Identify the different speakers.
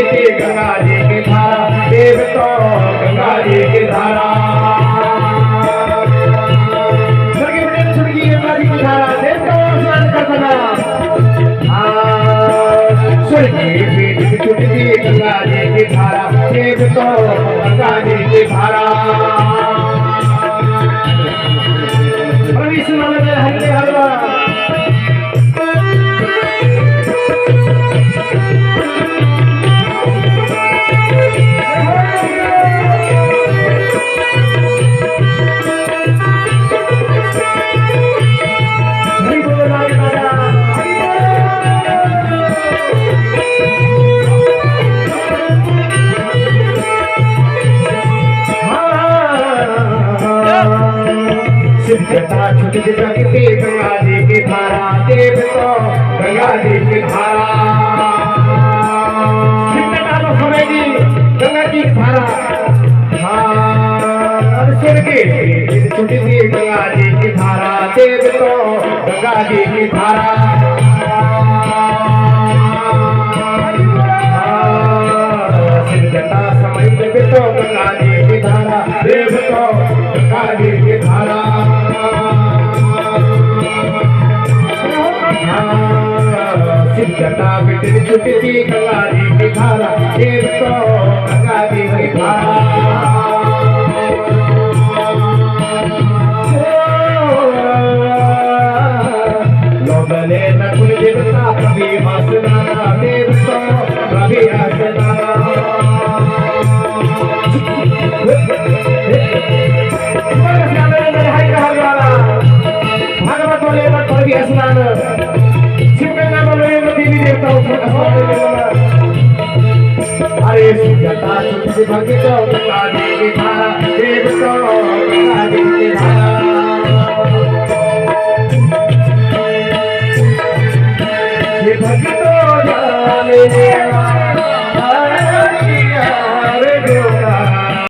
Speaker 1: थी गंगा जी की धारा, देव तो गंगा जी की धारा। स्वर्गीय पटेल स्वर्गीय गंगा जी की धारा, देव तो स्नान करता था। स्वर्गीय पीठ पे छूटी थी गंगा जी की धारा, देव तो गंगा जी की धारा। प्रवीण मानव हरे हरवा। सिद्धता छुटी जगती गंगा जी की धारा, देव तो गंगा जी की धारा। सिद्धता तो समझी गंगा जी की धारा। हाँ सुन के छुटी थी गंगा जी की धारा, देव तो गंगा जी की धारा। सिद्धता समझ जग तो गंगा जी की धारा, देव तो गंगा जी की धारा। सिद्धता बिटिन छुटी थी गंगा जी की धारा, देव तो गंगा जी की धारा। लोगले नकुल देवता कभी हंसना, देव तो कभी हंसना। भागवत बोले कभी हंसना, शिवगंगा बोले देवी देवता अरे सिद्धता छुटी भक्ति तो गंगा जी की धारा, देव तो गंगा जी की धारा। ये भक्ति तो जाने